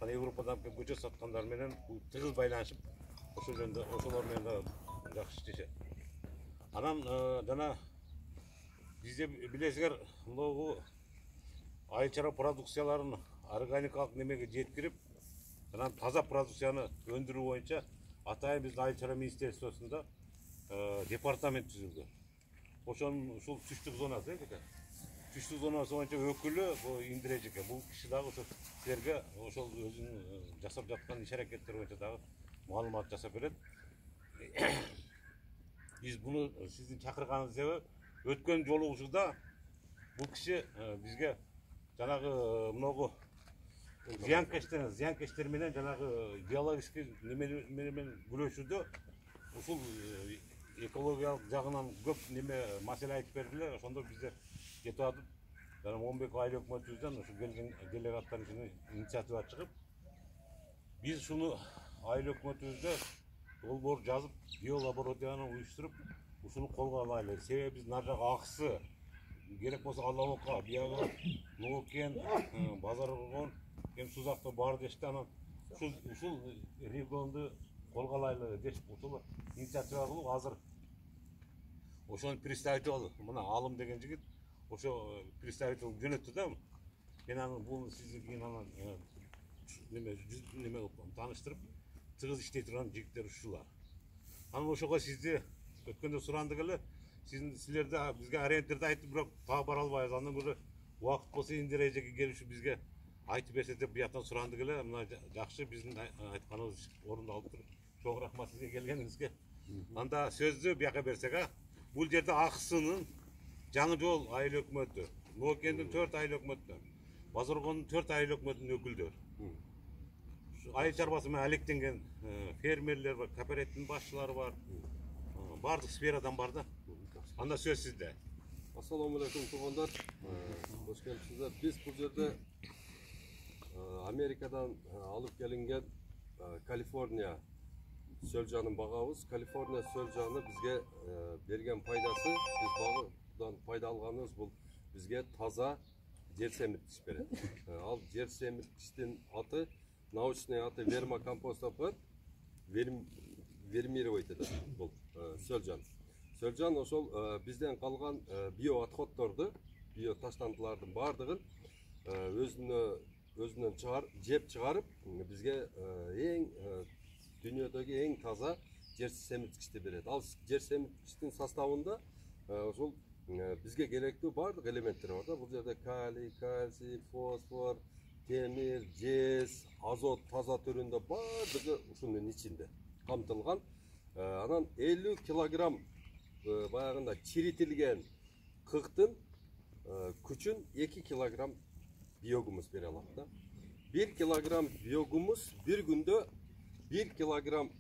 Европадан келген көчөт саткандар менен тыгыз байланышып, ошол жөнүндө ошолор менен да жакшы иштешет. Анан жана бизде билесиңер, мынагу айыл чара продукцияларын органикалык немеге жеткирип, жана таза продукцияны өндүрүү боюнча атайын биздин айыл чара министерствосунда департамент түзүлгөн. Ошонун ушул түштүк зонасы түштүк зонасы боюнча өкүлү Индирежи экен. Бул киши дагы ошол силерге ошол өзүнүн жасап жаткан иш аракеттери боюнча дагы маалымат жасап берет. Биз буну сиздин чакырганыңыз себеби өткөн жолугушууда бул киши бизге жанагы мынагу зыянкечтер менен жанагы биологический неменен күрөшүүдө ушул экологиялык жагынан көп неме маселе айтып бердиле. Ошондо бизде жетип атып, жана Момбек айыл өкмөтүбүздөн ушу келген делегаттар үчүн инициатива чыгып, биз ушуну айыл өкмөтүбүздө долбоор жазып, биолабораторияны уюштуруп, ушуну колго алайлы. Себеби биз нар жагы акысы керек болсо Алабока, биягы Ноокен, Базаркоргон, Сузакта бар дешти. Анан ушул регионду колго алайлы дешип, ушул инициатива кылып, азыр ошону представитель, мына Алым деген жигит, ошо представитель жөнөттү да. Мен аны бул сизге кийин анан неме тааныштырып, тыгыз иштей турган жигиттер ушулар. Анан ошого сизди өткөндө сурандык эле, силерде бизге ориентирди айтып, бирок таа бара албайбыз. Андан көрө убакыт болсо Индирежеге келип бизге айтып берсе деп буяктан сурандык эле. Мына жакшы, биздин айтканыбыз орундалып туруп. Чоң рахмат сизге келгениңизге. Анда сөздү бияка берсек, бул жерде Аксынын Жаңы Жол айыл өкмөтү, Ноокендин 4 айыл өкмөтү, Базаркоргондун 4 айыл өкмөтүнүн өкүлдөрү. Айыл чарбасы менен алектенген фермерлер бар, кооперативдин башчылары бар. Бардык сферадан бар да. Анда сөз сизде. Ассаламу алейкум туугандар. Хош келипсиздер. Биз бул жерде Америкадан алып келинген Калифорния сөлжанын багабыз. Калифорния сөлжаны бизге берген пайдасы, биз багыдан пайда алганыбыз бул бизге таза жер семирткич берет. Ал жер семирткичтин аты, научный аты вермокомпост деп коет. Вермировать этет бул сөлжан. Сөлжан ошол бизден калган био отходдорду, био таштандылардын бардыгын өзүнөн жеп чыгарып, бизге эң дүйнөдөгү эң таза жер семирткичти берет. Ал жер семирткичтин составында ошол бизге керектүү бардык элементтер бар да. Бул жерде калий, кальций, фосфор, темир, жез, азот таза түрүндө бардыгы ушунун ичинде камтылган. Анан 50 килограмм баягында чиритилген кыктын күчүн 2 килограмм биогумус бере алат да. 1 килограмм биогумус бир күндө 1 килограмм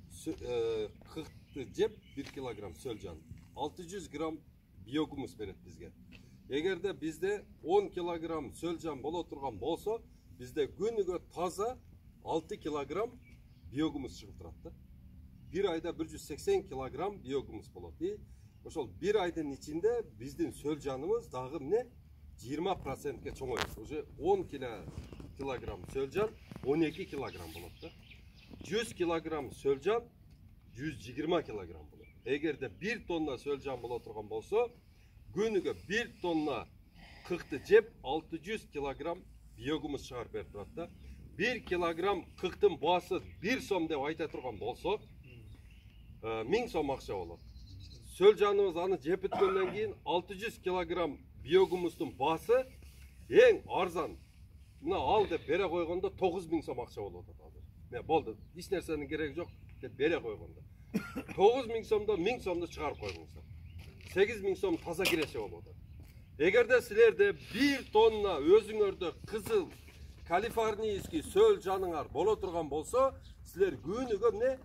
кыкты жеп 1 килограмм сөлжан 600 грамм биогумус берет бизге. Эгерде бизде 10 килограмм сөлжан боло турган болсо, бизде күнүгө таза 6 килограмм биогумус чыгып турат да. Bir ayda 180 kilogram biogumус болот. Ошол bir айдын ичинде биздин сөлжаныбыз дагы эмне 20%ке чоңойот. Уже 10 килограмм сөлжан 12 килограмм болот да. 100 килограмм сөлжан 120 килограмм болот. Эгерде 1 тонна сөлжан боло турган болсо, күнүгө 1 тонна кыкты жеп 600 килограмм биогумус чыгарып берип турат да. 1 килограмм кыктын баасы 1 сом деп айта турган болсо, 1000 сом акча болот. Сөлжаныбыз аны жеп бүткөндөн кийин 600 килограмм биогумустун баасы эң арзан. Мына ал деп бере койгондо 9000 сом акча болот азыр. Не болду, эч нерсенин кереги жок деп бере койгондо. 9000 сомдо 1000 сомду чыгарып койгуңуздар. 8000 сом таза киреше болот. Эгерде силерде 1 тонна өзүңөрдө кызыл калифорнийский сөлжаныңар боло турган болсо, силер күнүгө эмне